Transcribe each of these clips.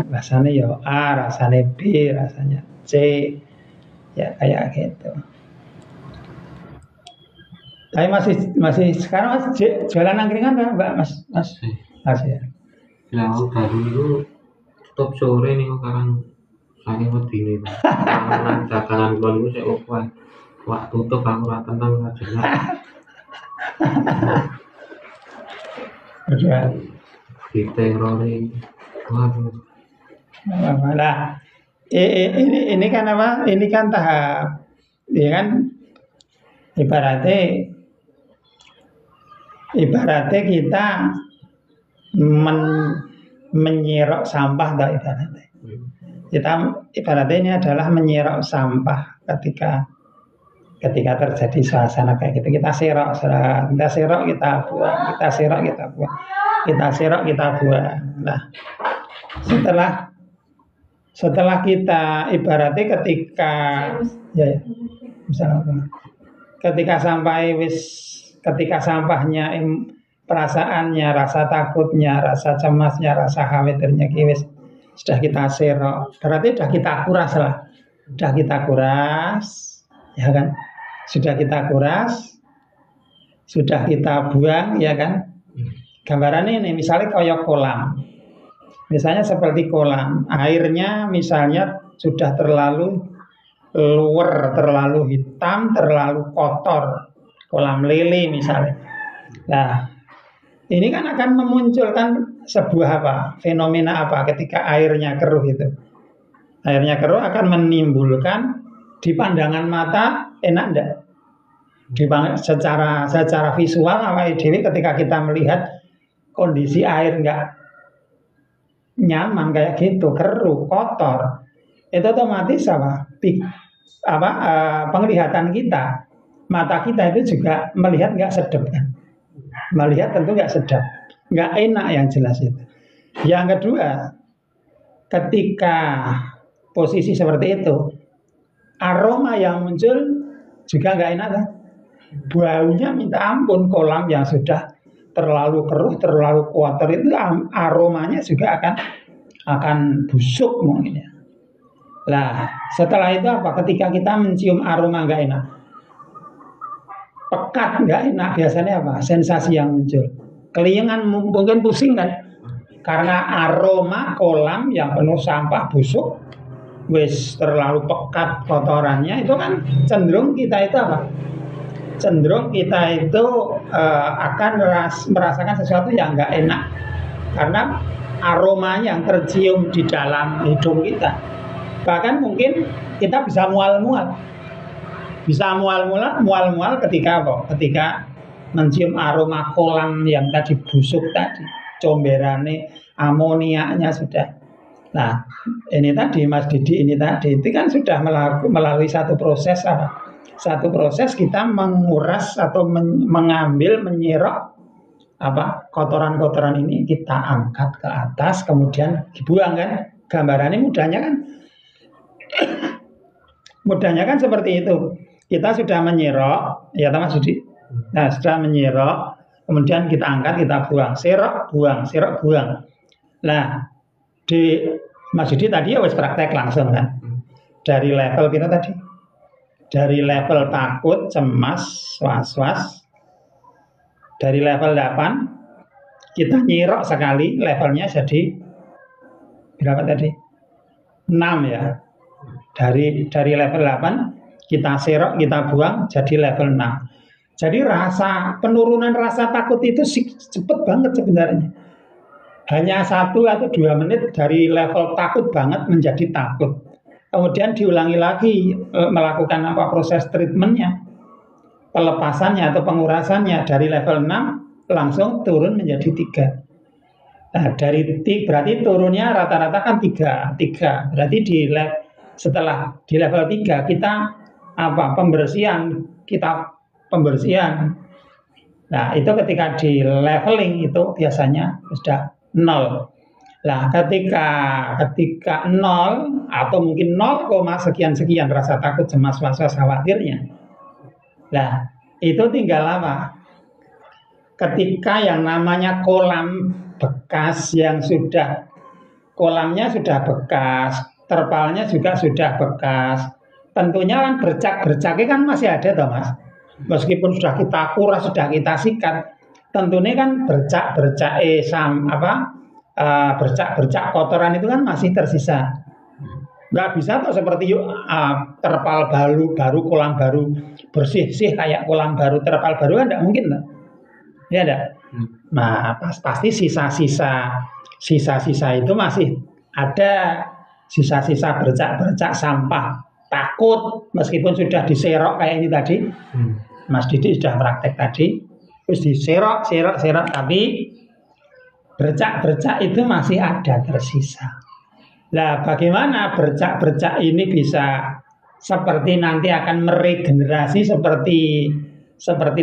rasanya ya A, rasanya B, rasanya C, ya kayak gitu. Tapi masih sekarang jualan angkringan kan Mbak Mas masih ya. Lah baru itu tutup sore nih sekarang saking wedine. Nang dagangan kula niku sik opo ae. Wak tutup aku ora tenang ora jelas. Udah. Diterori. Waduh. Nah, ini kan apa? Ini kan tahap, ya kan? Ibaratnya kita menyerok sampah, atau ibaratnya. Kita ibaratnya ini adalah menyerok sampah ketika terjadi suasana kayak gitu. Kita serok, kita buang, kita serok, kita buang, kita serok, kita buang. Nah, setelah kita ibaratnya ketika sampahnya, perasaannya, rasa takutnya, rasa cemasnya, rasa khawatirnya sudah kita serok, berarti sudah kita kuras lah, ya kan, sudah kita buang, ya kan. Gambarannya ini misalnya kayak kolam. Misalnya seperti kolam, airnya misalnya sudah terlalu luwer, terlalu hitam, terlalu kotor, kolam lele misalnya. Nah, ini kan akan memunculkan sebuah fenomena ketika airnya keruh itu. Airnya keruh akan menimbulkan di pandangan mata enak enggak? Secara visual ketika kita melihat kondisi air enggak nyaman kayak gitu, keruh, kotor, itu otomatis penglihatan kita, mata kita itu juga melihat nggak sedap kan, melihat tentu nggak sedap, nggak enak yang jelas itu. Yang kedua, ketika posisi seperti itu, aroma yang muncul juga nggak enak kan, baunya minta ampun. Kolam yang sudah terlalu keruh, terlalu kotor itu aromanya juga akan busuk mungkin ya. Lah, setelah itu ketika kita mencium aroma nggak enak, pekat nggak enak, biasanya sensasi yang muncul? Kelingan, mungkin pusing kan? Karena aroma kolam yang penuh sampah busuk, terlalu pekat kotorannya, itu kan cenderung kita itu akan merasakan sesuatu yang nggak enak, karena aroma yang tercium di dalam hidung kita. Bahkan mungkin kita bisa mual-mual ketika mencium aroma kolam yang tadi busuk tadi, comberane, amoniaknya sudah. Nah, ini tadi Mas Didi, itu kan sudah melalui satu proses kita menguras atau mengambil, menyerok kotoran-kotoran ini, kita angkat ke atas, kemudian dibuang kan. Gambarannya mudahnya kan seperti itu. Kita sudah menyerok, ya Mas Didi. Nah, sudah menyerok, kemudian kita angkat, kita buang, serok, buang. Nah, di Mas Didi tadi ya wis praktek langsung kan. Dari level kita tadi, dari level takut, cemas, was-was, dari level 8 kita nyerok sekali, levelnya jadi berapa tadi? 6 ya. Dari level 8 kita serok, kita buang, jadi level 6. Jadi penurunan rasa takut itu cepet banget sebenarnya. Hanya 1 atau 2 menit dari level takut banget menjadi takut. Kemudian diulangi lagi melakukan proses treatmentnya, pelepasannya atau pengurasannya, dari level 6 langsung turun menjadi 3. Nah, berarti turunnya rata-rata kan 3. Berarti setelah di level 3 kita pembersihan. Nah, itu ketika di leveling itu biasanya sudah 0. Nah, ketika 0 atau mungkin 0, sekian rasa takut, cemas, was-was, khawatirnya. Nah, itu tinggal ketika yang namanya kolam bekas yang sudah kolamnya sudah bekas, terpalnya juga sudah bekas. Tentunya kan bercak-bercaknya kan masih ada toh Mas. Meskipun sudah kita kuras, sudah kita sikat, tentunya kan bercak-bercak bercak-bercak kotoran itu kan masih tersisa. Nggak bisa tuh seperti terpal baru, kolam baru bersih sih kayak kolam baru, terpal baru kan nggak mungkin tuh. Ya ada. Nah, pasti sisa-sisa itu masih ada, sisa-sisa bercak-bercak sampah. Takut meskipun sudah diserok kayak ini tadi, Mas Didi sudah praktek tadi, terus diserok, tapi bercak-bercak itu masih ada tersisa. Nah, bagaimana bercak-bercak ini bisa seperti nanti akan meregenerasi seperti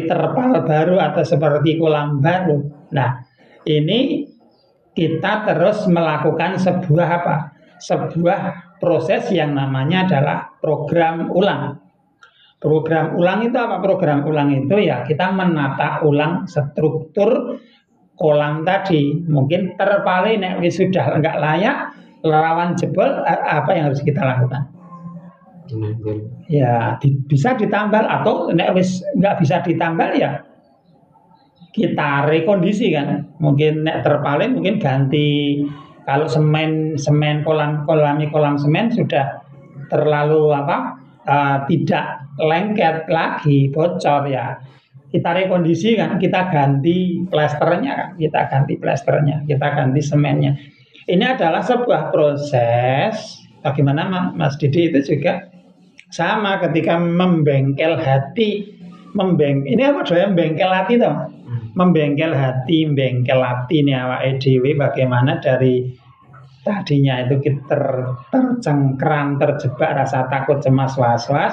terpal baru atau seperti kolam baru. Nah, ini kita terus melakukan sebuah proses yang namanya adalah program ulang. Program ulang itu apa? Program ulang itu ya kita menata ulang struktur kolam tadi. Mungkin terpali nek sudah enggak layak, lawan jebol, apa yang harus kita lakukan? Ya bisa ditambal, atau nek wis nggak bisa ditambal ya kita rekondisi kan. Mungkin nek terpalin mungkin ganti, kalau semen kolam semen sudah terlalu tidak lengket lagi, bocor ya, kita rekondisi kan, kita ganti plesternya, kita ganti semennya. Ini adalah sebuah proses bagaimana Mas Didi itu juga sama ketika membengkel hati, ini apa doya membengkel hati toh? Membengkel hati ini awake dhewe, bagaimana dari tadinya itu kita tercengkram, terjebak rasa takut, cemas, was-was.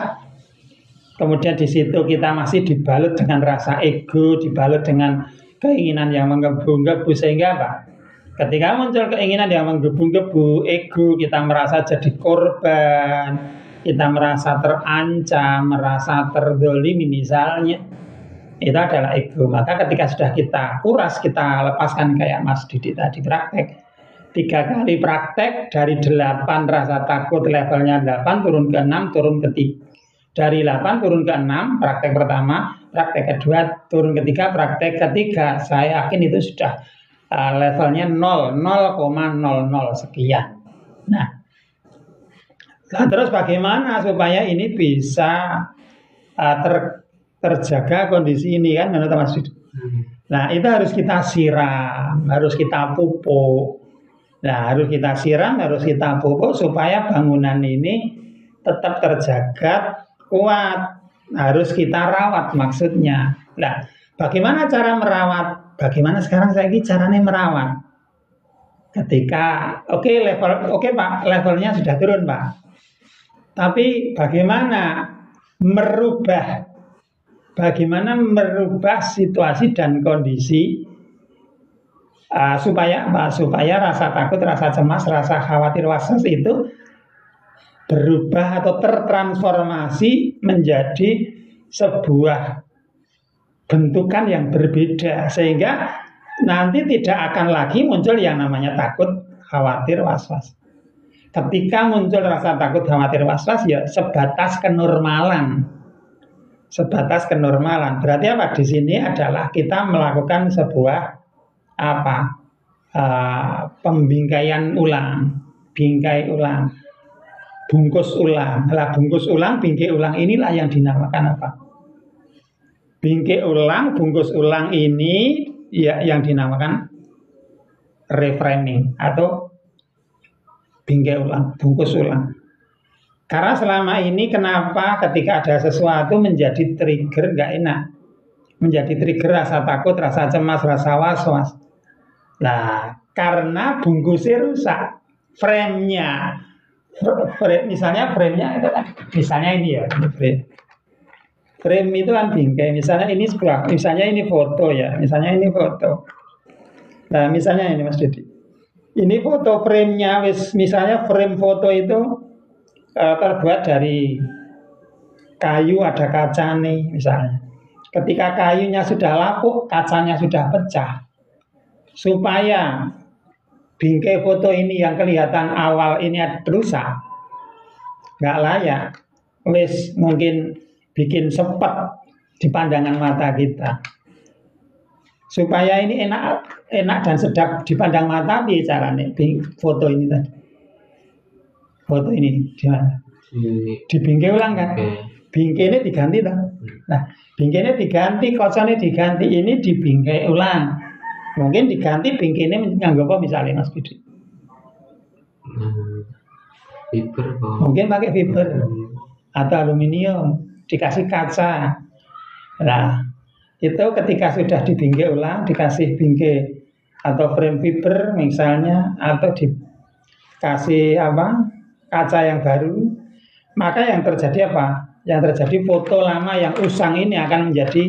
Kemudian di situ kita masih dibalut dengan rasa ego, dibalut dengan keinginan yang menggebu-gebu, sehingga apa? Ketika muncul keinginan yang menggebu-gebu, ego, kita merasa jadi korban, kita merasa terancam, merasa terdolimi misalnya, itu adalah ego. Maka ketika sudah kita kuras, kita lepaskan kayak Mas Didi tadi praktek, 3 kali praktek, dari 8 rasa takut levelnya 8 turun ke 6, turun ke 3. Dari 8 turun ke 6, praktek pertama, praktek kedua, turun ke 3, praktek ketiga, saya yakin itu sudah levelnya 0,00 sekian. Nah, terus bagaimana supaya ini bisa terjaga kondisi ini kan, menurut Mas Didi? Nah, itu harus kita siram, harus kita pupuk. Nah, harus kita siram, harus kita pupuk supaya bangunan ini tetap terjaga, kuat. Harus kita rawat maksudnya. Nah, bagaimana cara merawat? Bagaimana sekarang saya ini caranya merawat? Ketika oke Pak, levelnya sudah turun Pak. Tapi bagaimana merubah situasi dan kondisi supaya rasa takut, rasa cemas, rasa khawatir, was-was itu berubah atau tertransformasi menjadi sebuah bentukan yang berbeda, sehingga nanti tidak akan lagi muncul yang namanya takut, khawatir, was-was. Ketika muncul rasa takut, khawatir, was-was, ya sebatas kenormalan. Berarti apa? Di sini adalah kita melakukan sebuah pembingkaian ulang, bingkai ulang, bungkus ulang. Lah bungkus ulang, bingkai ulang inilah yang dinamakan apa? Bingkai ulang, bungkus ulang ini ya yang dinamakan reframing atau bingkai ulang, bungkus ulang. Karena selama ini kenapa ketika ada sesuatu menjadi trigger nggak enak, menjadi trigger rasa takut, rasa cemas, rasa was-was. Nah, karena bungkusnya rusak, frame-nya, misalnya ini ya, frame itu kan bingkai. Misalnya ini foto ya, Nah, misalnya ini Mas Didi, ini foto, frame-nya misalnya frame foto itu terbuat dari kayu, ada kaca nih misalnya. Ketika kayunya sudah lapuk, kacanya sudah pecah. Supaya bingkai foto ini yang kelihatan awal ini rusak, nggak layak, wis mungkin bikin sepet di pandangan mata kita. Supaya ini enak dan sedap dipandang mata, piye carane foto ini tadi. Foto ini gimana? Dibingkai ulang kan? Bingkai ini diganti toh. Nah, bingkai ini diganti, kocone diganti, ini dibingkai ulang. Mungkin diganti bingkai ini nganggo apa misalnya Mas Budi? Fiber. Mungkin pakai fiber atau aluminium, dikasih kaca. Nah, itu ketika sudah dibingkai ulang, dikasih bingkai atau frame fiber misalnya, atau dikasih kaca yang baru, maka yang terjadi apa? Yang terjadi foto lama yang usang ini akan menjadi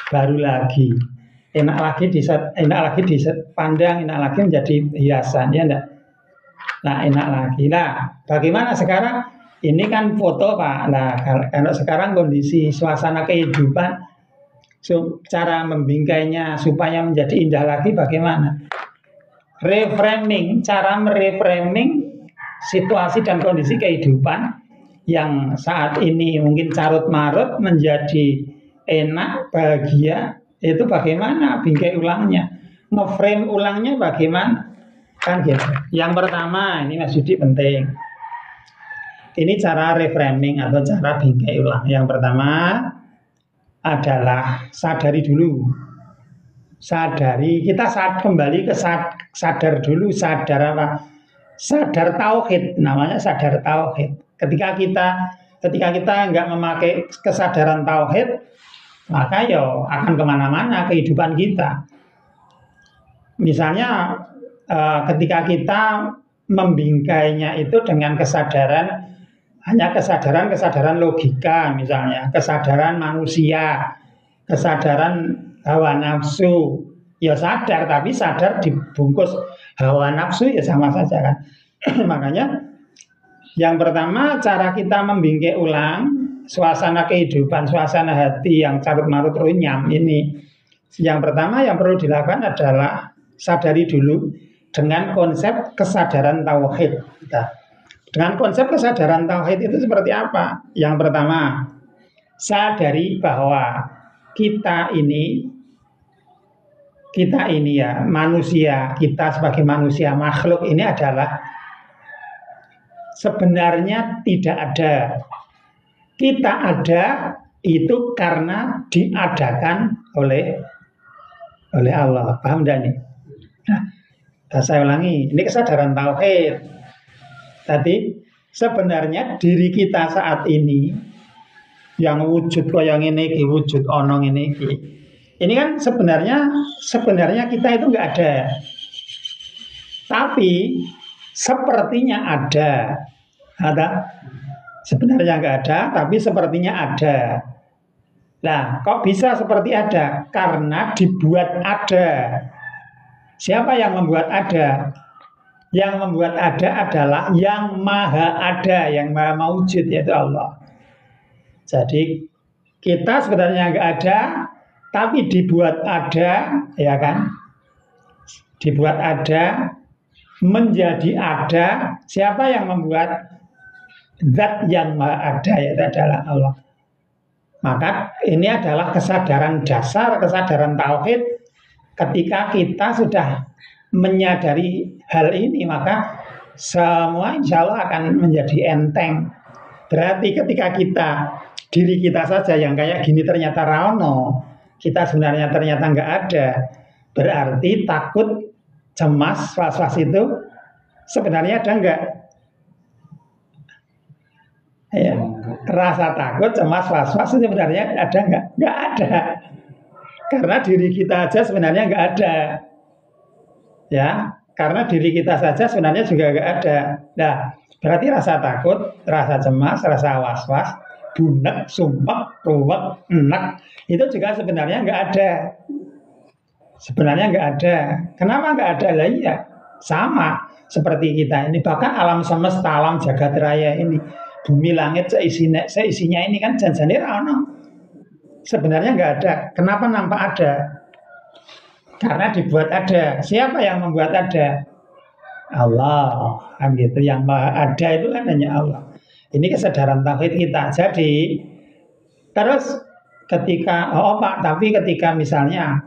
baru lagi, enak lagi dipandang, enak lagi menjadi hiasan, ya enggak? Nah, enak lagi. Nah, bagaimana sekarang? Ini kan foto Pak. Nah, kalau sekarang kondisi suasana kehidupan, cara membingkainya supaya menjadi indah lagi bagaimana? Reframing, cara mereframing situasi dan kondisi kehidupan yang saat ini mungkin carut marut menjadi enak, bahagia, itu bagaimana bingkai ulangnya, ngeframe ulangnya bagaimana, kan gitu. Yang pertama ini Mas Yudi penting, ini cara reframing atau cara bingkai ulang. Yang pertama adalah sadari dulu, kita kembali ke sadar dulu, sadar apa? Sadar tauhid, namanya sadar tauhid. Ketika kita nggak memakai kesadaran tauhid, maka ya akan kemana-mana kehidupan kita. Misalnya ketika kita membingkainya itu dengan kesadaran, hanya kesadaran logika, misalnya kesadaran manusia, kesadaran hawa nafsu, ya sadar, tapi sadar dibungkus hawa nafsu ya sama saja kan. Makanya yang pertama, cara kita membingkai ulang suasana kehidupan, suasana hati yang carut marut runyam ini. Yang pertama yang perlu dilakukan adalah sadari dulu dengan konsep kesadaran tauhid. Dengan konsep kesadaran tauhid itu seperti apa? Yang pertama, sadari bahwa kita ini ya manusia, kita sebagai manusia makhluk ini adalah sebenarnya tidak ada. Kita ada itu karena diadakan oleh Allah. Paham tidak nih? Nah, saya ulangi, ini kesadaran tauhid. Tadi sebenarnya diri kita saat ini yang wujud kaya ngene iki, wujud ono ngene iki. Ini kan sebenarnya kita itu enggak ada. Tapi sepertinya ada. Sebenarnya enggak ada, tapi sepertinya ada. Nah, kok bisa seperti ada? Karena dibuat ada. Siapa yang membuat ada? Yang membuat ada adalah yang maha ada, yang maha maujud, yaitu Allah. Jadi kita sebenarnya enggak ada, tapi dibuat ada, ya kan? Dibuat ada, menjadi ada. Siapa yang membuat? Zat yang maha ada, yaitu adalah Allah. Maka ini adalah kesadaran dasar, kesadaran tauhid. Ketika kita sudah menyadari hal ini, maka semua insya Allah akan menjadi enteng. Berarti ketika diri kita saja yang kayak gini ternyata rano, kita sebenarnya ternyata nggak ada, berarti takut, cemas, was-was itu sebenarnya ada nggak? Ya, rasa takut, cemas, was-was sebenarnya ada nggak? Nggak ada. Karena diri kita aja sebenarnya nggak ada. Ya, karena diri kita saja sebenarnya juga nggak ada. Nah, berarti rasa takut, rasa cemas, rasa was-was, bunek, sumpah, ruwet, enak, itu juga sebenarnya nggak ada. Sebenarnya nggak ada. Kenapa nggak ada? Lah iya, sama seperti kita ini. Bahkan alam semesta, alam jagat raya ini, bumi langit seisinya ini kan janjane ra ono. Sebenarnya nggak ada. Kenapa nampak ada? Karena dibuat ada. Siapa yang membuat ada? Allah, kan gitu. Yang maha ada itu kan hanya Allah. Ini kesadaran tauhid kita. Jadi terus ketika tapi ketika misalnya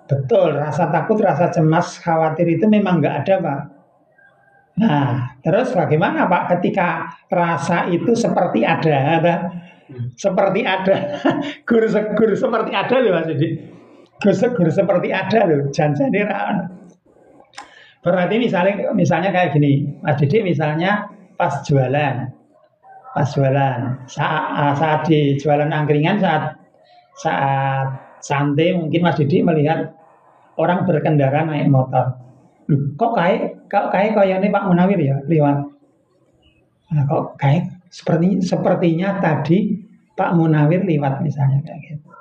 betul rasa takut, rasa cemas, khawatir itu memang nggak ada, Pak. Nah, terus bagaimana, Pak, ketika rasa itu seperti ada, seperti ada, gur seperti ada loh, Mas Didi. Gur seperti ada loh, janjane ra. Berarti misalnya kayak gini, Mas Didi misalnya pas jualan, saat di jualan angkringan, saat santai mungkin Mas Didi melihat orang berkendara naik motor. Loh, kok kayak ini Pak Munawir ya lewat. Nah, kok kayak sepertinya tadi Pak Munawir lewat misalnya kayak gitu.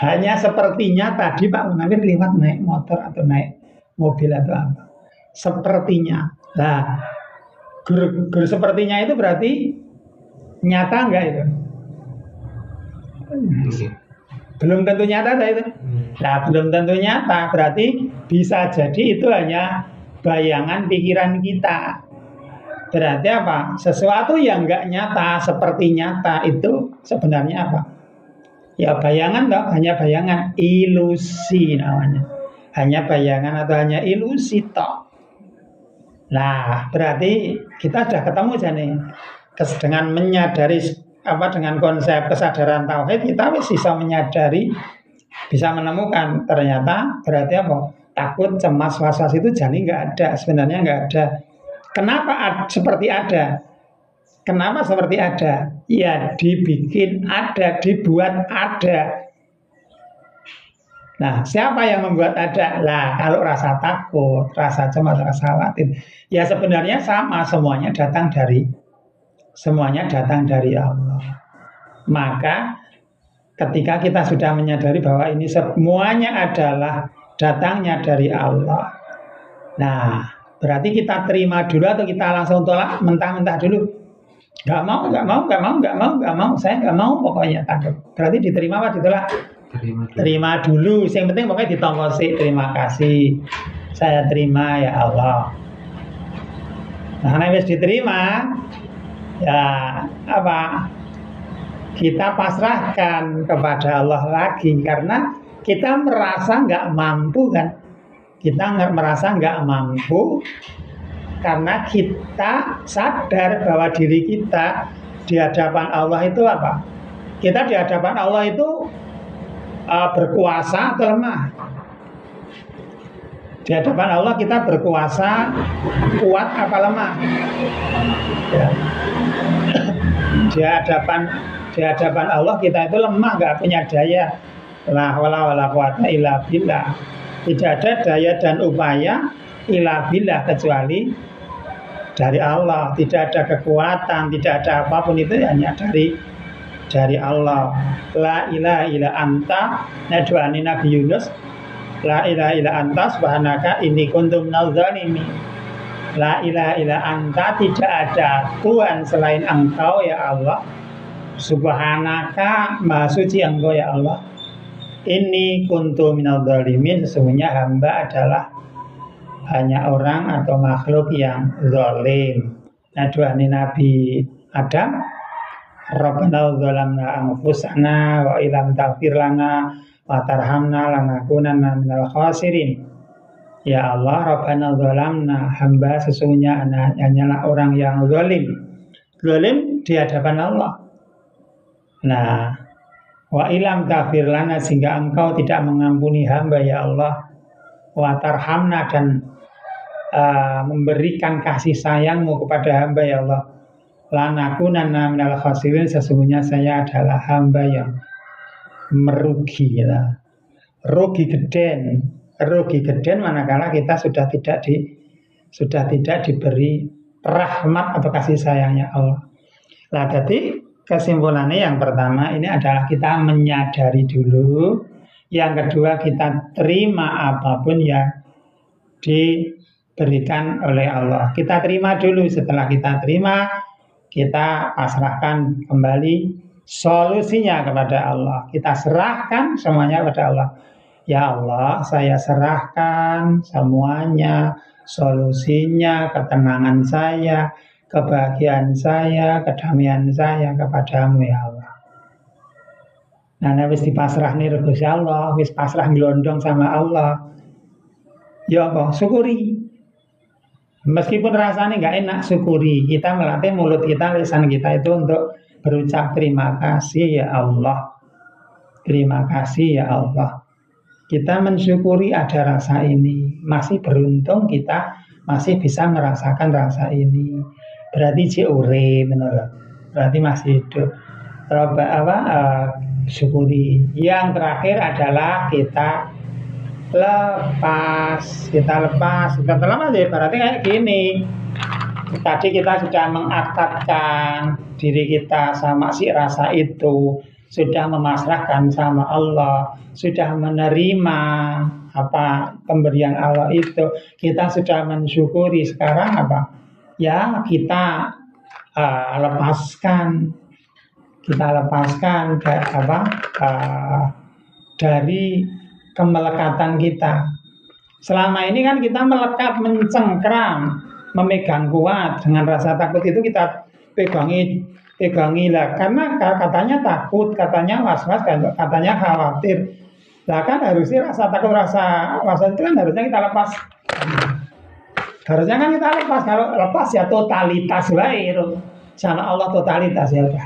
Hanya sepertinya tadi Pak Munawir lewat naik motor atau naik mobil atau apa. Sepertinya. Nah, gur sepertinya itu berarti nyata enggak itu? Belum tentu nyata itu. Nah, belum tentu nyata, berarti bisa jadi itu hanya bayangan pikiran kita. Berarti apa? Sesuatu yang enggak nyata seperti nyata itu sebenarnya apa? Ya bayangan toh, hanya bayangan, ilusi namanya. Hanya bayangan atau hanya ilusi toh. Nah, berarti kita sudah ketemu nih. Dengan menyadari dengan konsep kesadaran tauhid kita bisa menyadari, bisa menemukan ternyata berarti apa? Takut, cemas, was-was itu jadi nggak ada, sebenarnya nggak ada. Kenapa seperti ada? Kenapa seperti ada? Ya dibikin ada, dibuat ada. Nah, siapa yang membuat ada? Lah, kalau rasa takut, rasa cemas, rasa khawatir, ya sebenarnya sama, semuanya datang dari Allah. Maka ketika kita sudah menyadari bahwa ini semuanya adalah datangnya dari Allah. Nah, berarti kita terima dulu atau kita langsung tolak mentah-mentah dulu? Gak mau, saya gak mau pokoknya takut. Berarti diterima apa ditolak? Terima dulu. Yang penting pokoknya ditompo sih, terima kasih. Saya terima ya Allah. Nah, habis diterima, ya apa? Kita pasrahkan kepada Allah lagi karena kita merasa nggak mampu kan? Kita merasa nggak mampu karena kita sadar bahwa diri kita di hadapan Allah itu apa? Kita di hadapan Allah itu berkuasa atau lemah? Di hadapan Allah kita berkuasa, kuat apa lemah? Ya. Di hadapan Allah kita itu lemah, nggak punya daya. La haula wala quwata illa billah. Tidak ada daya dan upaya illa billah kecuali dari Allah. Tidak ada kekuatan, tidak ada apapun itu hanya dari Allah. La ilaha illa anta, nadwani Nabi Yunus. La ilaha illa anta subhanaka inni kuntu minadz zalimin. La ilaha illa anta, tidak ada Tuhan selain Engkau ya Allah. Subhanaka, maha suci Engkau ya Allah. Inni kuntu minadz zalimin, sesungguhnya hamba adalah hanya orang atau makhluk yang zalim. Nadwani Nabi Adam, Rabbana zalamna anfusana wa illam taghfir lana wa tarhamna lanakunanna minal khasirin. Ya Allah, Rabbana zalamna, hamba sesungguhnya hanyalah orang yang zalim. Zalim di hadapan Allah. Nah, wa illam taghfir lana, sehingga Engkau tidak mengampuni hamba ya Allah. Wa tarhamna, dan memberikan kasih sayang-Mu kepada hamba ya Allah. Lanakunanna minal khasirin, sesungguhnya saya adalah hamba yang merugi lah. Rugi geden manakala kita sudah tidak diberi rahmat atau kasih sayangnya Allah. Nah, jadi kesimpulannya yang pertama ini adalah kita menyadari dulu. Yang kedua, kita terima apapun yang diberikan oleh Allah. Kita terima dulu. Setelah kita terima, kita pasrahkan kembali solusinya kepada Allah. Kita serahkan semuanya kepada Allah. Ya Allah, saya serahkan semuanya solusinya, ketenangan saya, kebahagiaan saya, kedamaian saya kepadamu ya Allah. Nah, wis dipasrah nih Gusti Allah, wis pasrah gelondong sama Allah. Ya apa? Syukuri. Meskipun rasanya nggak enak, syukuri. Kita melatih mulut kita, lisan kita itu untuk berucap terima kasih ya Allah. Terima kasih ya Allah. Kita mensyukuri ada rasa ini. Masih beruntung kita masih bisa merasakan rasa ini. Berarti ciure menurut. Berarti masih hidup. Syukuri. Yang terakhir adalah kita lepas. Kita terlepas ya berarti kayak gini. Tadi kita sudah mengakadkan diri kita sama si rasa itu, sudah memasrahkan sama Allah, sudah menerima apa pemberian Allah itu, kita sudah mensyukuri. Sekarang apa? Ya kita lepaskan dari kemelekatan kita. Selama ini kan kita melekat, mencengkram, memegang kuat dengan rasa takut itu kita pegangi lah, karena katanya takut, katanya was-was, katanya khawatir. Lah kan harusnya rasa takut, rasa itu kan harusnya kita lepas. Harusnya kan kita lepas. Kalau lepas ya totalitas baik. Sama Allah totalitas ya udah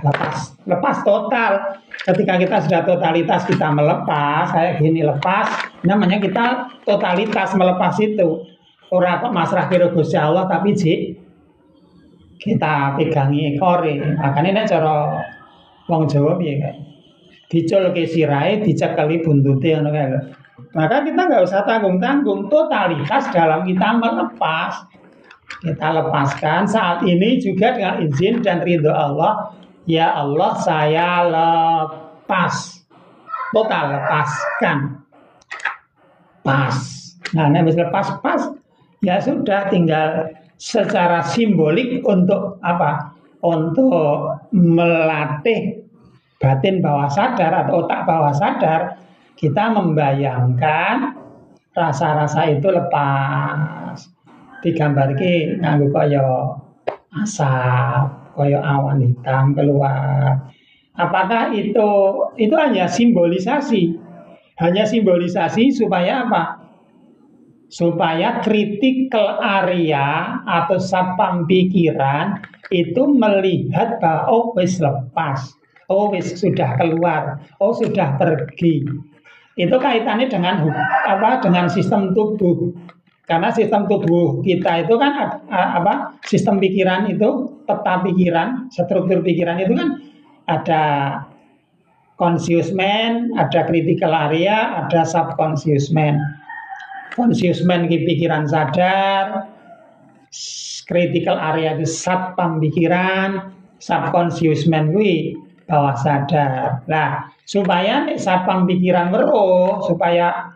lepas total. Ketika kita sudah totalitas, kita melepas kayak gini, lepas namanya kita totalitas melepas itu. Ora kok masrah karo Gusti Allah tapi kita pegangi ekore. Makanya nek cara wong Jawa piye kae, diculke sirahe dicekeli buntute ngono kae. Maka kita nggak usah tanggung-tanggung, totalitas dalam kita melepas. Kita lepaskan saat ini juga dengan izin dan ridho Allah. Ya Allah, saya lepas. Total lepaskan. Pas. Nah, habis lepas pas, ya sudah tinggal secara simbolik untuk apa? Untuk melatih batin bawah sadar atau otak bawah sadar, kita membayangkan rasa-rasa itu lepas. Digambarke nganggo kaya asap, kaya awan hitam keluar. Apakah itu hanya simbolisasi? Hanya simbolisasi supaya apa? Supaya critical area atau sapam pikiran itu melihat bahwa oh wis lepas, oh wis sudah keluar, oh sudah pergi. Itu kaitannya dengan dengan sistem tubuh. Karena sistem tubuh kita itu kan sistem pikiran itu, peta pikiran, struktur pikiran itu kan ada conscious mind, ada critical area, ada subconscious mind. Conscious mind ki pikiran sadar, critical area itu satpam pikiran, subconscious mind kuwi bawah sadar. Nah, supaya satpam pikiran weruh, supaya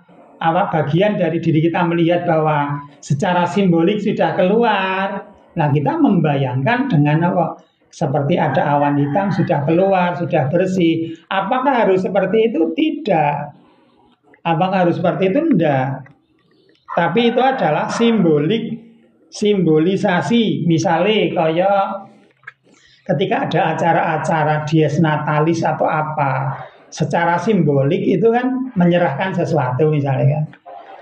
bagian dari diri kita melihat bahwa secara simbolik sudah keluar. Nah, kita membayangkan dengan apa? Seperti ada awan hitam sudah keluar, sudah bersih. Apakah harus seperti itu? Tidak. Apakah harus seperti itu? Tidak. Tapi itu adalah simbolisasi. Misalnya kayak ketika ada acara-acara dies natalis atau apa, secara simbolik itu kan menyerahkan sesuatu misalnya kan,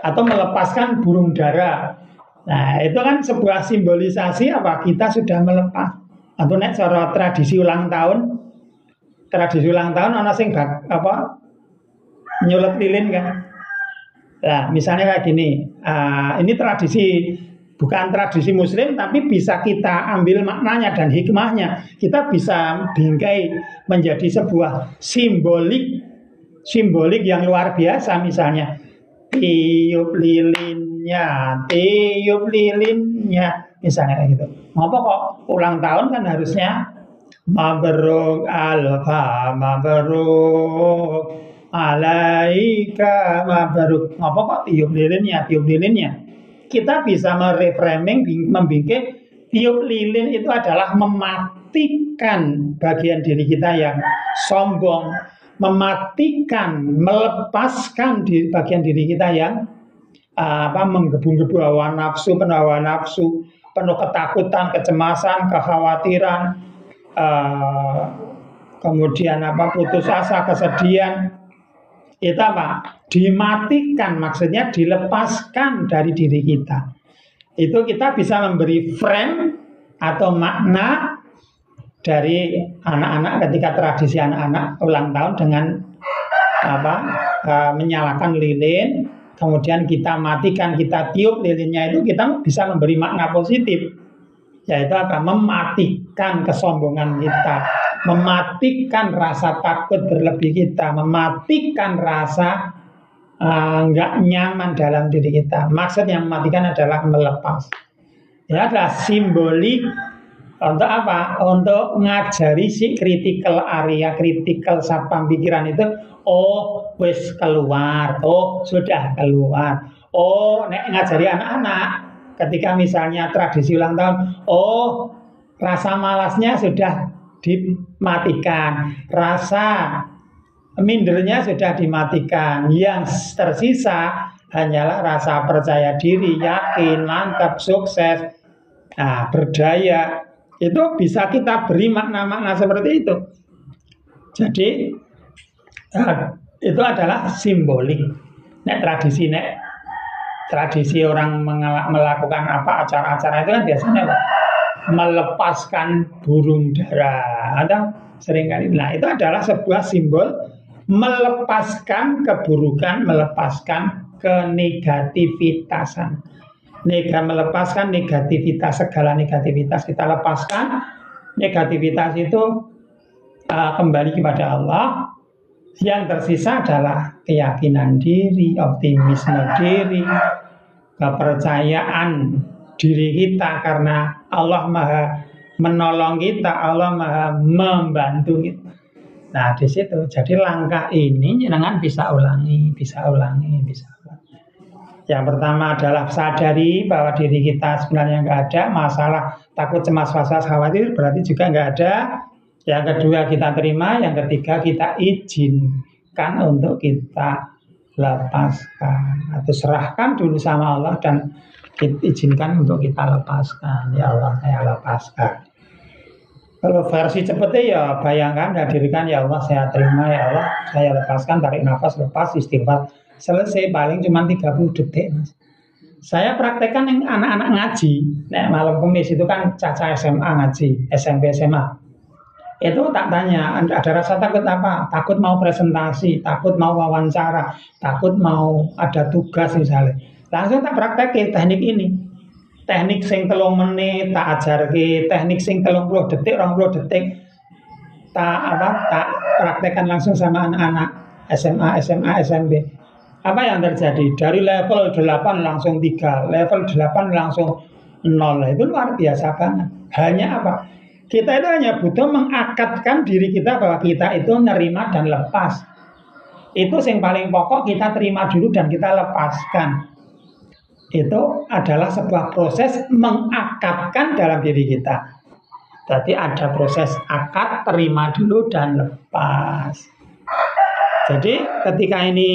atau melepaskan burung dara. Nah itu kan sebuah simbolisasi apa kita sudah melepas. Atau nek cara tradisi ulang tahun ana sing nyulut lilin kan. Nah misalnya kayak gini, ini bukan tradisi muslim tapi bisa kita ambil maknanya dan hikmahnya. Kita bisa bingkai menjadi sebuah simbolik yang luar biasa. Misalnya tiup lilinnya misalnya kayak gitu. Ngapa kok ulang tahun kan harusnya mabruk alfa mabruk alaika mabruk. Ngapa kok tiup lilinnya? Kita bisa mereframing, membingkai tiup lilin itu adalah mematikan bagian diri kita yang sombong, melepaskan di bagian diri kita yang menggebu-gebu hawa nafsu, penuh ketakutan, kecemasan, kekhawatiran, kemudian putus asa, kesedihan. Itu dimatikan, maksudnya dilepaskan dari diri kita. Itu kita bisa memberi frame atau makna dari anak-anak ketika tradisi anak-anak ulang tahun dengan menyalakan lilin, kemudian kita matikan, kita tiup lilinnya, itu kita bisa memberi makna positif, yaitu mematikan kesombongan kita, mematikan rasa takut berlebih kita, mematikan rasa nggak nyaman dalam diri kita. Maksudnya mematikan adalah melepas. Ya, adalah simbolik untuk apa? Untuk ngajari si critical area, critical satpam pikiran itu. Oh, wis keluar. Oh, sudah keluar. Oh, nek ngajari anak-anak ketika misalnya tradisi ulang tahun. Oh, rasa malasnya sudah dimatikan. Rasa mindernya sudah dimatikan. Yang tersisa hanyalah rasa percaya diri, yakin, mantap, sukses, berdaya. Itu bisa kita beri makna-makna seperti itu. Jadi itu adalah simbolik. Tradisi orang melakukan acara-acara itu kan biasanya melepaskan burung dara atau seringkali. Nah, itu adalah sebuah simbol melepaskan keburukan, melepaskan kenegativitasan. Melepaskan negativitas, segala negativitas kita lepaskan. Negativitas itu kembali kepada Allah. Yang tersisa adalah keyakinan diri, optimisme diri, kepercayaan diri kita karena Allah Maha menolong kita, Allah Maha membantu kita. Nah, di situ. Jadi langkah ini jangan bisa ulangi. Yang pertama adalah sadari bahwa diri kita sebenarnya nggak ada masalah, takut, cemas, was-was, khawatir, berarti juga nggak ada. Yang kedua kita terima, yang ketiga kita izinkan untuk kita lepaskan atau serahkan dulu sama Allah dan izinkan untuk kita lepaskan. Ya Allah, saya lepaskan. Kalau versi cepetnya ya bayangkan, hadirkan, ya Allah saya terima, ya Allah saya lepaskan, tarik nafas, lepas, istighfar. Selesai, paling cuma 30 detik, Mas. Saya praktekkan yang anak-anak ngaji. Nah, malam Kamis itu kan caca SMA ngaji, SMP SMA. Itu tak tanya, ada rasa takut apa? Takut mau presentasi, takut mau wawancara, takut mau ada tugas misalnya. Langsung tak praktekin teknik ini. Teknik sing 3 menit tak ajarke, teknik sing 30 detik, 20 detik tak praktekkan langsung sama anak-anak SMA, SMP. Apa yang terjadi? Dari level 8 langsung 3, level 8 langsung 0. Itu luar biasa banget. Hanya apa? Kita itu hanya butuh mengakatkan diri kita bahwa kita itu nerima dan lepas. Itu yang paling pokok, kita terima dulu dan kita lepaskan. Itu adalah sebuah proses mengakatkan dalam diri kita. Jadi ada proses akad, terima dulu dan lepas. Jadi ketika ini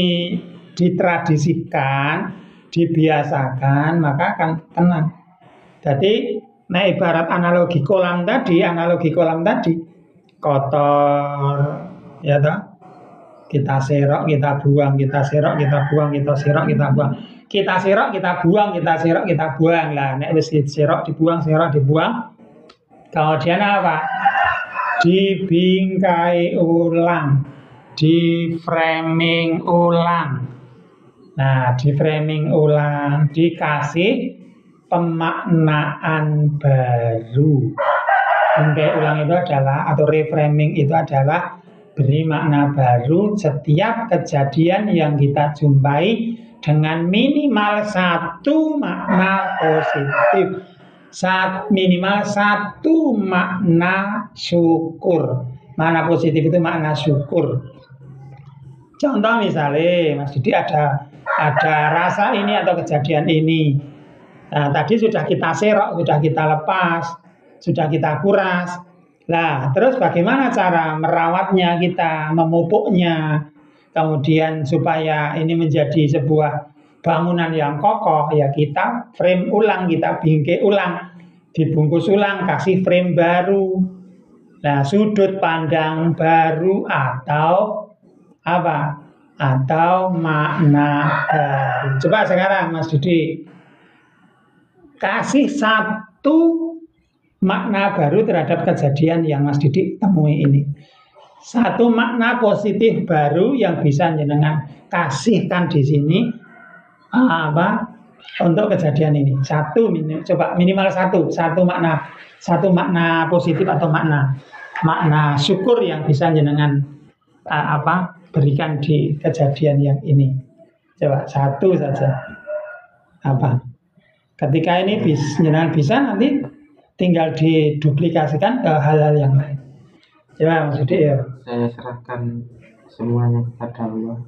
ditradisikan, dibiasakan, maka akan tenang. Jadi ibarat analogi kolam tadi, kotor, ya toh? Kita serok, kita buang, kita serok, kita buang, kita serok, kita buang. Kita serok, kita buang, kita serok, kita buang. Lah nek wis serok, dibuang, serok, dibuang. Kemudian apa? Dibingkai ulang, di framing ulang. Nah, di framing ulang, dikasih pemaknaan baru. Bingkai ulang itu adalah, atau reframing itu adalah beri makna baru setiap kejadian yang kita jumpai dengan minimal 1 makna positif, minimal 1 makna syukur. Makna positif itu makna syukur. Contoh misalnya, Mas Didi ada rasa ini atau kejadian ini. Nah, tadi sudah kita serok, sudah kita lepas, sudah kita kuras. Nah, terus bagaimana cara merawatnya kita, memupuknya, kemudian supaya ini menjadi sebuah bangunan yang kokoh, ya kita frame ulang, kita bingkai ulang, dibungkus ulang, kasih frame baru. Nah, sudut pandang baru atau apa? Atau makna baru. Coba sekarang Mas Didi kasih satu makna baru terhadap kejadian yang Mas Didik temui ini. Satu makna positif baru yang bisa jenengan kasihkan di sini apa untuk kejadian ini. Coba minimal satu makna positif atau makna syukur yang bisa jenengan berikan di kejadian yang ini. Coba satu saja. Apa? Ketika ini jenengan bisa nanti tinggal diduplikasikan ke hal-hal yang lain. Ya maksudnya ya. Saya serahkan semuanya kepada Allah.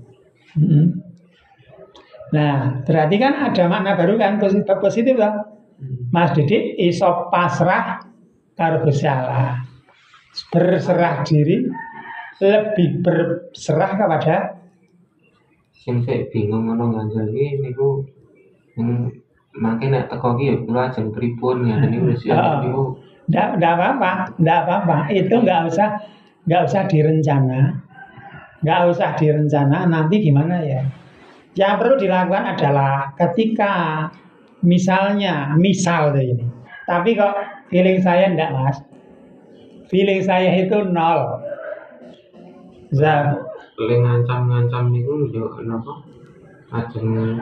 Nah, berarti kan ada makna baru kan, positif lah. Mas Didik iso pasrah karo Gusti Allah. Berserah diri, lebih berserah kepada Sing saya bingung ngono ganjel iki niku makin nek teko iki ya kula ajeng pripun ya niku wis niku. Nggak apa-apa. Itu nggak usah direncana, Nanti gimana ya? Yang perlu dilakukan adalah ketika misal ini. Tapi kok feeling saya enggak, Mas. Feeling saya itu 0. Paling ngancam niku yo napa? Ajeng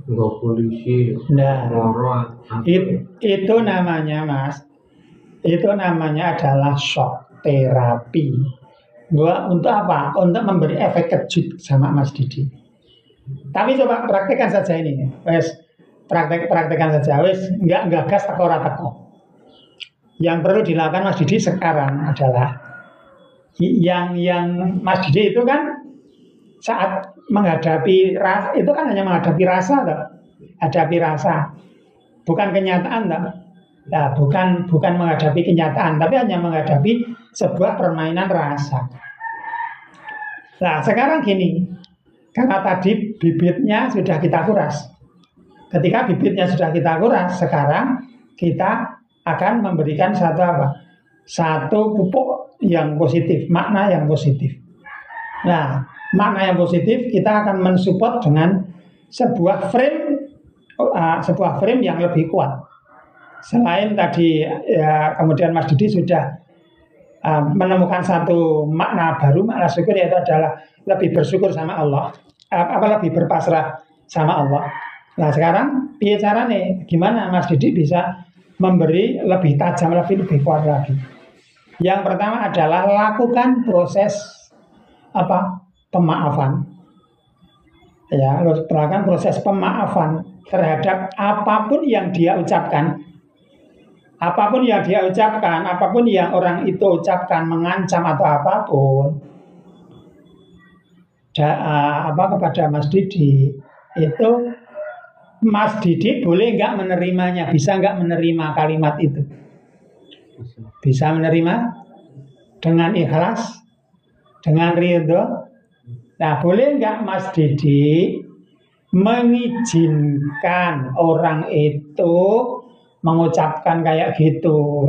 nggak polisi. Nah, itu namanya, Mas. Itu namanya adalah shock terapi. Untuk apa? Untuk memberi efek kejut sama Mas Didi. Tapi coba praktekkan saja ini. Wes, praktekkan saja. Wes, enggak gas teko. Yang perlu dilakukan Mas Didi sekarang adalah yang Mas Didi itu kan saat menghadapi rasa itu kan hanya menghadapi rasa toh. Hadapi rasa. Bukan kenyataan toh. Nah, bukan menghadapi kenyataan, tapi hanya menghadapi sebuah permainan rasa. Nah, sekarang gini, karena tadi bibitnya sudah kita kuras. Ketika bibitnya sudah kita kuras, sekarang kita akan memberikan satu pupuk yang positif, makna yang positif. Nah, makna yang positif kita akan mensupport dengan sebuah frame yang lebih kuat. Selain tadi ya, kemudian Mas Didi sudah menemukan satu makna baru, makna syukur, yaitu adalah lebih bersyukur sama Allah, lebih berpasrah sama Allah. Nah sekarang bicara nih, gimana Mas Didi bisa memberi lebih tajam, lebih kuat lagi. Yang pertama adalah lakukan proses pemaafan. Ya, lakukan proses pemaafan terhadap apapun yang dia ucapkan. Apapun yang dia ucapkan, apapun yang orang itu ucapkan, mengancam atau apapun, kepada Mas Didi, itu Mas Didi boleh nggak menerimanya, bisa nggak menerima kalimat itu? Bisa menerima dengan ikhlas, dengan ridho. Nah, boleh nggak Mas Didi mengizinkan orang itu mengucapkan kayak gitu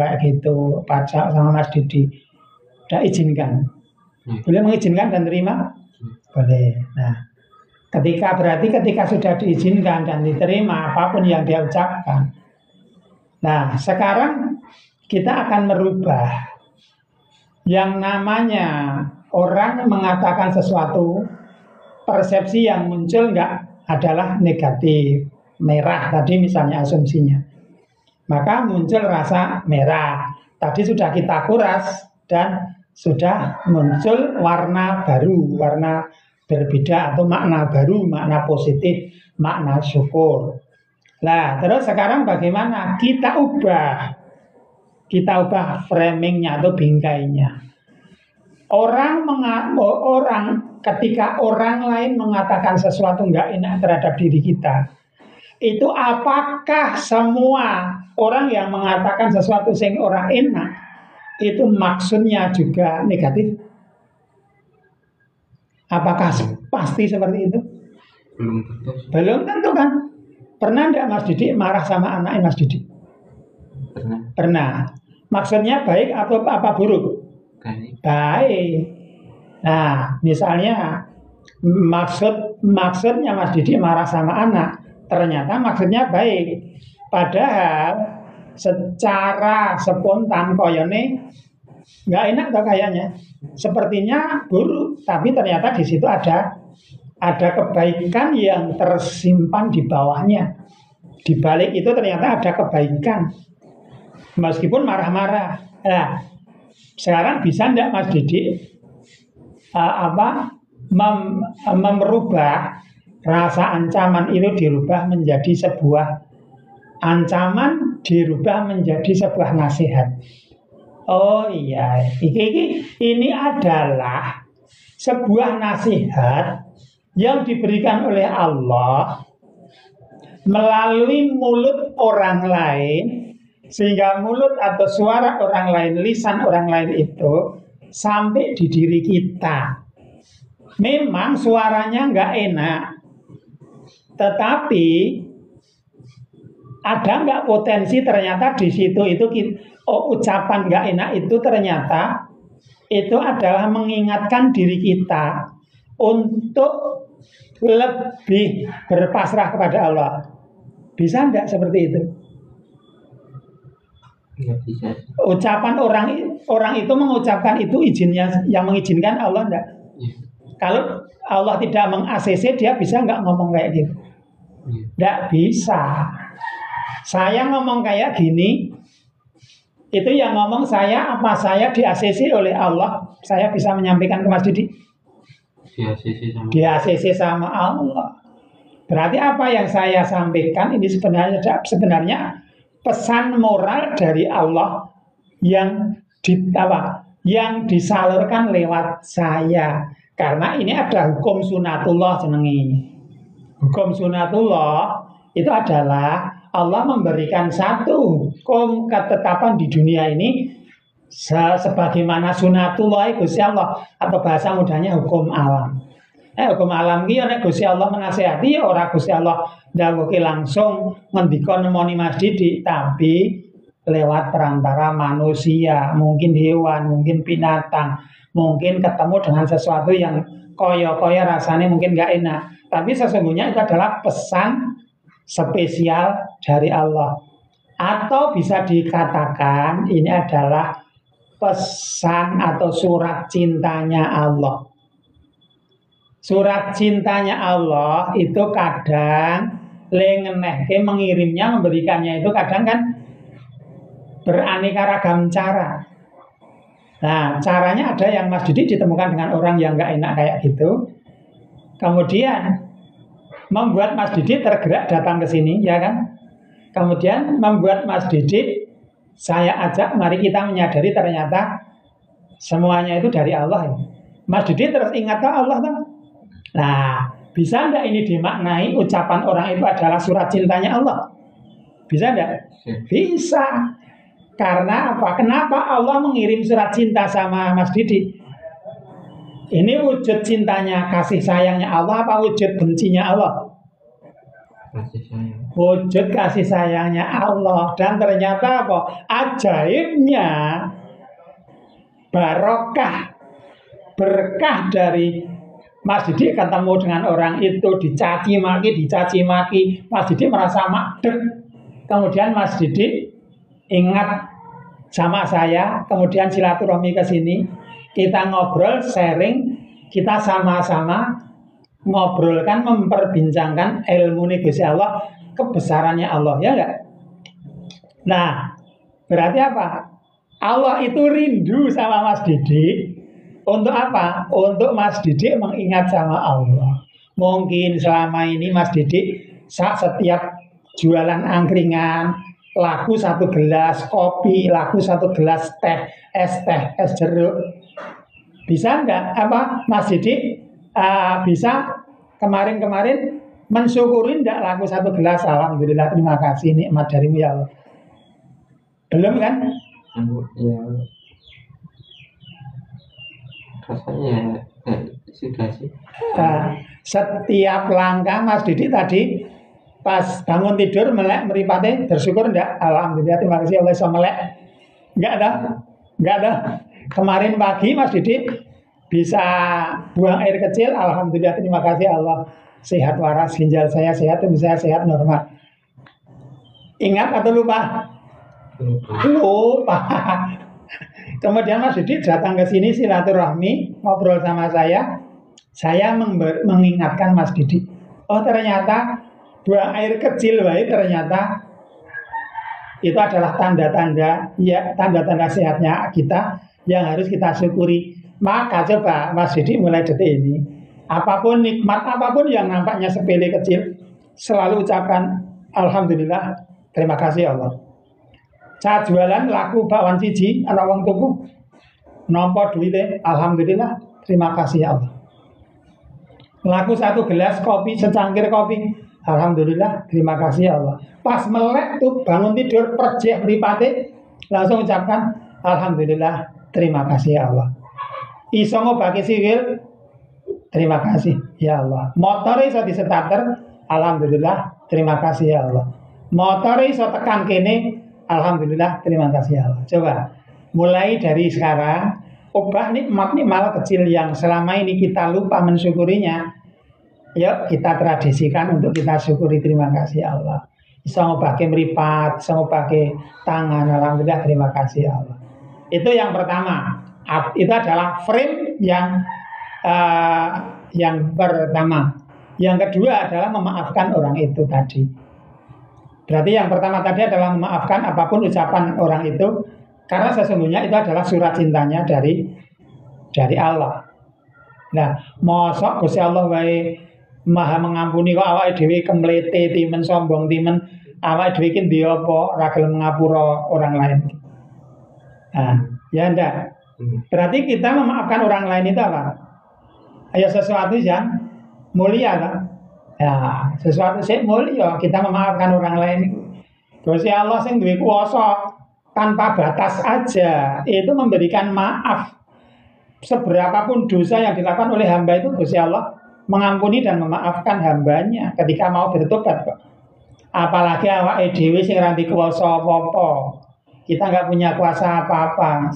pada sama Mas Didi? Udah izinkan. Boleh mengizinkan dan terima? Boleh. Nah, ketika sudah diizinkan dan diterima apapun yang dia ucapkan. Nah, sekarang kita akan merubah yang namanya orang mengatakan sesuatu, persepsi yang muncul nggak adalah negatif, merah tadi misalnya asumsinya. Maka muncul rasa merah. Tadi sudah kita kuras dan sudah muncul warna baru, warna berbeda atau makna baru, makna positif, makna syukur. Nah, terus sekarang bagaimana? Kita ubah framingnya atau bingkainya. Ketika orang lain mengatakan sesuatu nggak enak terhadap diri kita, itu apakah semua orang yang mengatakan sesuatu sing ora enak itu maksudnya juga negatif? Apakah pasti seperti itu? belum tentu sih. Belum tentu kan. Pernah enggak Mas Didik marah sama anaknya Mas Didik? Pernah Pernah. Maksudnya baik atau apa buruk? kayak Baik. Nah, misalnya maksudnya Mas Didik marah sama anak, ternyata maksudnya baik. Padahal secara spontan koyone nggak enak tuh kayaknya. Sepertinya buruk, tapi ternyata di situ ada kebaikan yang tersimpan di bawahnya. Di balik itu ternyata ada kebaikan. Meskipun marah-marah. Nah, sekarang bisa enggak Mas Didik merubah rasa ancaman itu dirubah menjadi sebuah ancaman, dirubah menjadi sebuah nasihat. Oh iya, ini adalah sebuah nasihat yang diberikan oleh Allah melalui mulut orang lain, sehingga mulut atau suara orang lain, lisan orang lain itu sampai di diri kita. Memang suaranya nggak enak, tetapi ada nggak potensi ternyata di situ itu ucapan nggak enak itu ternyata itu adalah mengingatkan diri kita untuk lebih berpasrah kepada Allah. Bisa enggak seperti itu? nggak bisa. Ucapan orang itu mengucapkan itu izinnya yang mengizinkan Allah enggak? Iya. Kalau Allah tidak meng-ACC dia bisa enggak ngomong kayak gitu? Iya. Enggak bisa. Saya ngomong kayak gini, itu yang ngomong saya apa saya di-ACC oleh Allah, saya bisa menyampaikan ke Mas Didi? Di-ACC sama Allah. Berarti apa yang saya sampaikan ini sebenarnya pesan moral dari Allah yang yang disalurkan lewat saya. Karena ini ada hukum sunatullah jenengi. Hukum sunatullah itu adalah Allah memberikan satu hukum ketetapan di dunia ini sebagaimana sunatullah Gusti Allah, atau bahasa mudahnya hukum alam. Hukum alam ki nek Gusti Allah menasihati ora Gusti Allah ndawuhke langsung ngendika nemoni Mas Didi, tapi lewat perantara manusia, mungkin hewan, mungkin binatang, mungkin ketemu dengan sesuatu yang koyo-koyo rasanya mungkin gak enak, tapi sesungguhnya itu adalah pesan spesial dari Allah. Atau bisa dikatakan ini adalah pesan atau surat cintanya Allah. Surat cintanya Allah itu kadang lengenehke mengirimnya, memberikannya itu kadang kan beraneka ragam cara. Nah, caranya ada yang Mas Didi ditemukan dengan orang yang nggak enak kayak gitu. Kemudian membuat Mas Didi tergerak datang ke sini, ya kan? Kemudian membuat Mas Didi, saya ajak, mari kita menyadari ternyata semuanya itu dari Allah. Mas Didi terus ingat Allah kan? Nah, bisa enggak ini dimaknai ucapan orang itu adalah surat cintanya Allah? Bisa enggak? Bisa. Karena apa? Kenapa Allah mengirim surat cinta sama Mas Didi? Ini wujud cintanya, kasih sayangnya Allah apa wujud bencinya Allah? Kasih sayang. Wujud kasih sayangnya Allah. Dan ternyata apa? Ajaibnya barokah, berkah dari Mas Didi ketemu dengan orang itu dicaci maki, Mas Didi merasa makdek. Kemudian Mas Didi ingat sama saya, kemudian silaturahmi ke sini, kita ngobrol, sharing, kita sama-sama ngobrolkan, memperbincangkan ilmu Gusti Allah, kebesarannya Allah, ya enggak? Nah, berarti apa? Allah itu rindu sama Mas Didi. Untuk apa? Untuk Mas Didi mengingat sama Allah. Mungkin selama ini Mas Didi setiap jualan angkringan laku 1 gelas kopi, laku 1 gelas es jeruk. Bisa enggak Mas Didi bisa kemarin mensyukurin enggak laku 1 gelas? Alhamdulillah, terima kasih, nikmat darimu ya Allah. Belum kan? Ya. rasanya sudah sih. Nah, setiap langkah Mas Didik tadi pas bangun tidur melek meripate bersyukur enggak? Alhamdulillah, terima kasih Allah bisa melek. Enggak ada? Enggak ada. Kemarin pagi Mas Didik bisa buang air kecil, alhamdulillah terima kasih Allah. Sehat waras, ginjal saya sehat, tubuh saya sehat normal. Ingat atau lupa? Lupa. Kemudian Mas Didik datang ke sini silaturahmi, ngobrol sama saya. Saya mengingatkan Mas Didik. Oh ternyata buang air kecil baik ternyata itu adalah tanda-tanda ya tanda-tanda sehatnya kita yang harus kita syukuri. Maka coba Mas Didik mulai detik ini, apapun nikmat apapun yang nampaknya sepele kecil, selalu ucapkan alhamdulillah, terima kasih Allah. Saya jualan laku bakwan siji ana wong tuku nampa duite, alhamdulillah, terima kasih Allah. Laku satu gelas kopi, secangkir kopi, alhamdulillah, terima kasih Allah. Pas melek tuh bangun tidur perjeh mripate langsung ucapkan alhamdulillah, terima kasih Allah. Iso ngobake siwil, terima kasih ya Allah. Motor iso distarter, alhamdulillah, terima kasih ya Allah. Motor iso tekan kene, alhamdulillah, terima kasih ya Allah. Coba mulai dari sekarang ubah nikmat-nikmat kecil yang selama ini kita lupa mensyukurinya. Yuk kita tradisikan untuk kita syukuri, terima kasih ya Allah. Bisa ngobake meripat, bisa ngobake tangan, alhamdulillah, terima kasih ya Allah. Itu yang pertama. Itu adalah frame yang pertama. Yang kedua adalah memaafkan orang itu tadi. Berarti yang pertama tadi adalah memaafkan apapun ucapan orang itu, karena sesungguhnya itu adalah surat cintanya dari Allah. Nah, mosok Gusti Allah wae Maha mengampuni kok awake dhewe kemlete timen sombong timen, awake dhewe iki ndek apa ora gelem ngapura orang lain. Nah, ya ndak. Berarti kita memaafkan orang lain itu apa? Ayo sesuatu yang mulia kan? Ya, sesuatu yang mulia kita memaafkan orang lain. Gusti Allah sing duwe kuwasa tanpa batas aja itu memberikan maaf. Seberapapun dosa yang dilakukan oleh hamba itu Gusti Allah mengampuni dan memaafkan hambanya ketika mau bertobat kok. Apalagi awake dhewe sing ra kuwasa apa-apa. Kita nggak punya kuasa apa-apa.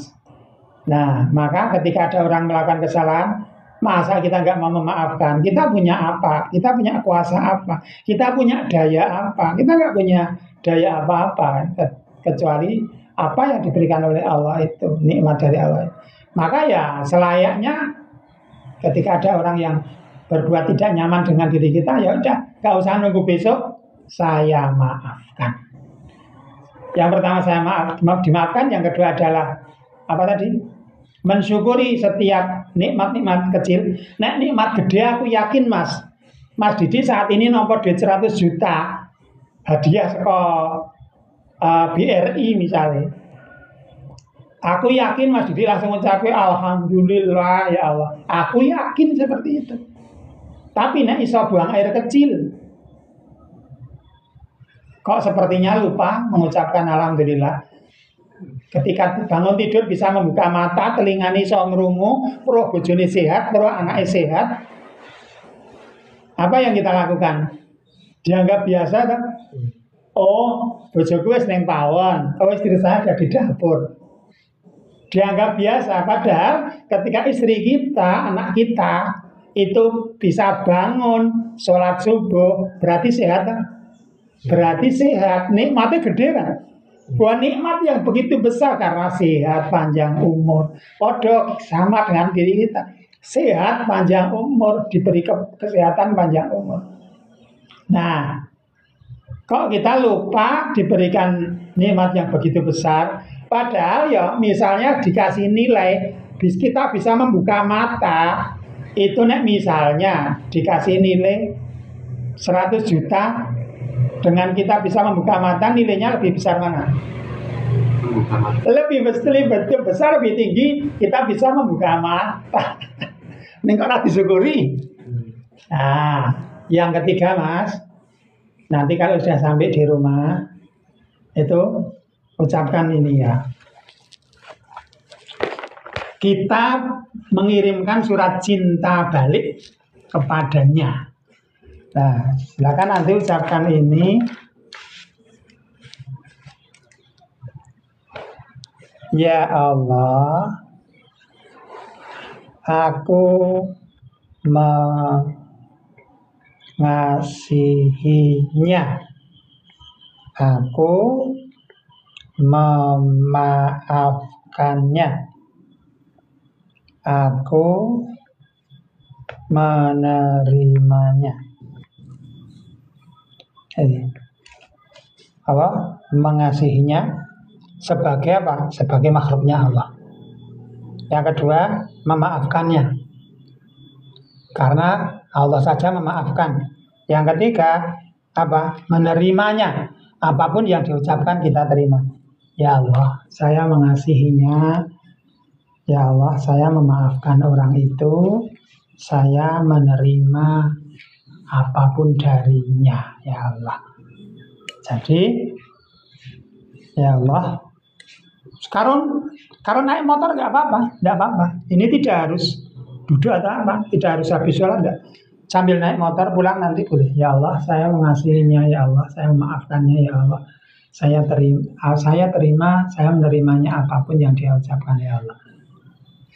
Nah, maka ketika ada orang melakukan kesalahan, masa kita nggak mau memaafkan? Kita punya apa? Kita punya kuasa apa? Kita punya daya apa? Kita nggak punya daya apa-apa kecuali apa yang diberikan oleh Allah itu, nikmat dari Allah. Maka ya selayaknya ketika ada orang yang berbuat tidak nyaman dengan diri kita, ya udah, nggak usah nunggu besok, saya maafkan. Yang pertama saya dimaafkan, yang kedua adalah apa tadi? Mensyukuri setiap nikmat-nikmat kecil. Nek nikmat gede aku yakin Mas Didi saat ini nomor duit 100 juta hadiah ke BRI misalnya. Aku yakin Mas Didi langsung mencapai alhamdulillah ya Allah. Aku yakin seperti itu. Tapi nek iso buang air kecil, kok sepertinya lupa mengucapkan alhamdulillah. Ketika bangun tidur bisa membuka mata, telingane iso ngrungu, pro bojone sehat, pro anaknya sehat. Apa yang kita lakukan? Dianggap biasa kan? Oh, bojoku wis ning pawon, oh istri saya ada di dapur. Dianggap biasa, padahal ketika istri kita, anak kita itu bisa bangun, sholat subuh, berarti sehat kan? Berarti sehat, nikmatnya gede kan? Buah nikmat yang begitu besar karena sehat, panjang umur. Podok sama dengan diri kita. Sehat, panjang umur, diberi kesehatan panjang umur. Nah, kok kita lupa diberikan nikmat yang begitu besar. Padahal ya misalnya dikasih nilai, kita bisa membuka mata. Itu nek misalnya dikasih nilai 100 juta, dengan kita bisa membuka mata, nilainya lebih besar mana? Lebih besar, lebih tinggi, kita bisa membuka mata. Ini kok disyukuri. Nah, yang ketiga Mas, nanti kalau sudah sampai di rumah, itu ucapkan ini ya. kita mengirimkan surat cinta balik kepadanya. Nah, silakan nanti ucapkan ini. Ya Allah, aku mengasihinya. Aku memaafkannya. Aku menerimanya. Apa? Mengasihinya sebagai apa? Sebagai makhluknya Allah. Yang kedua, memaafkannya. Karena Allah saja memaafkan. Yang ketiga, apa? Menerimanya. Apapun yang diucapkan kita terima. Ya Allah, saya mengasihinya. Ya Allah, saya memaafkan orang itu. Saya menerima apapun darinya. Ya Allah. Jadi, ya Allah, sekarang naik motor nggak apa-apa, nggak apa-apa. Ini tidak harus duduk atau apa, tidak harus habis sholat, nggak. Sambil naik motor pulang nanti boleh. Ya Allah, saya mengasihinya. Ya Allah, saya memaafkannya. Ya Allah, saya terima, saya menerimanya apapun yang dia ucapkan. Ya Allah,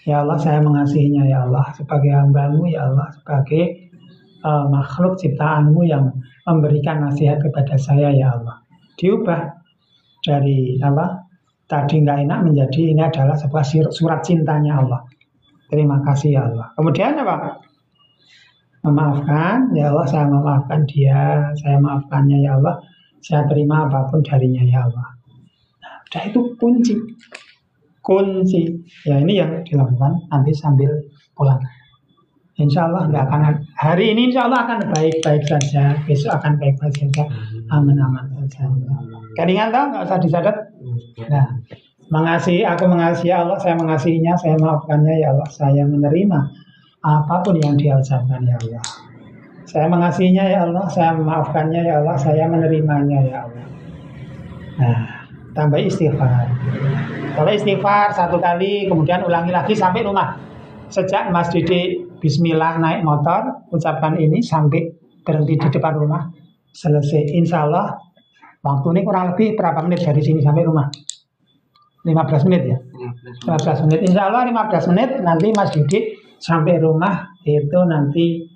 ya Allah, saya mengasihinya. Ya Allah, sebagai hamba-Mu. Ya Allah, sebagai makhluk ciptaan-Mu yang memberikan nasihat kepada saya. Ya Allah, diubah dari apa? Tadi nggak enak menjadi ini adalah sebuah surat cintanya Allah. Terima kasih ya Allah. Kemudian apa? Memaafkan. Ya Allah, saya memaafkan dia. Saya maafkannya ya Allah. Saya terima apapun darinya ya Allah. Nah, udah itu kunci. Ya ini yang dilakukan nanti sambil pulang. Insya Allah nggak akan. Hari ini insya Allah akan baik-baik saja. Besok akan baik-baik saja. Aman-aman saja. Keringan tahu nggak usah dicatat. Nah, aku mengasihi Allah, saya mengasihinya, saya maafkannya ya Allah, saya menerima apapun yang dia ucapkan ya Allah. Saya mengasihinya ya Allah, saya memaafkannya ya Allah, saya menerimanya ya Allah. Nah, tambah istighfar. Kalau istighfar 1 kali, kemudian ulangi lagi sampai rumah. Sejak Mas Didi Bismillah naik motor, ucapkan ini sampai berhenti di depan rumah, selesai. Insya Allah waktu ini kurang lebih berapa menit dari sini sampai rumah? 15 menit ya? 15 menit. Insya Allah 15 menit nanti Mas Didi sampai rumah itu nanti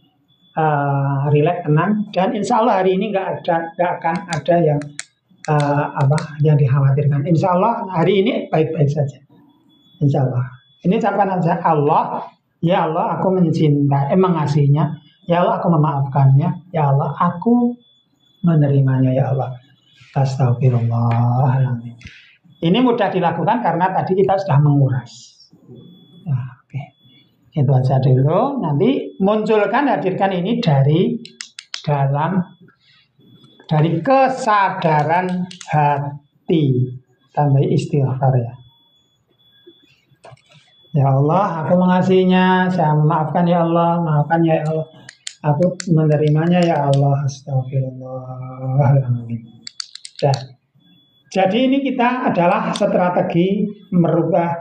rileks, tenang. Dan insya Allah hari ini nggak akan ada yang yang dikhawatirkan. Insya Allah hari ini baik-baik saja. Insya Allah. Ini ucapan saja Allah. Ya Allah, aku mencintai, mengasihinya. Ya Allah, aku memaafkannya. Ya Allah, aku menerimanya. Ya Allah. Astagfirullahaladzim. Ini mudah dilakukan karena tadi kita sudah menguras. Nah, oke. Itu aja dulu. Nanti munculkan, hadirkan ini dari kesadaran hati. Tambah istighfar ya. Ya Allah, aku mengasihinya, saya memaafkan ya Allah, maafkan ya Allah. Aku menerimanya ya Allah. Astagfirullahaladzim. Jadi ini kita adalah strategi merubah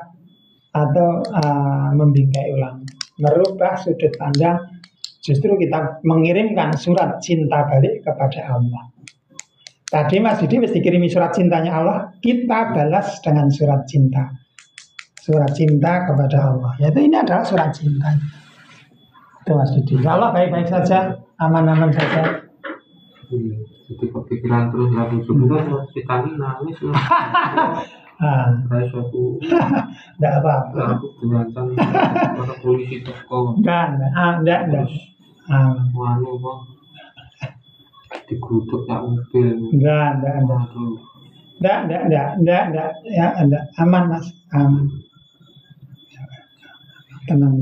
atau membingkai ulang, merubah sudut pandang. Justru kita mengirimkan surat cinta balik kepada Allah. Tadi Mas Didi mesti dikirimi surat cintanya Allah, kita balas dengan surat cinta. Surat cinta kepada Allah. Yaitu ini adalah surat cinta. Itu Mas Didi. Ya Allah baik-baik saja, aman-aman saja. Jadi kepikiran terus lagu sebenarnya kita ini nangis lah. Kayak suatu tidak apa-apa. Aku berantem pada polisi toko. Enggak. Wanu kok digeruduk tak mobil. Enggak. Ya, enggak. Aman Mas, aman. Tenang.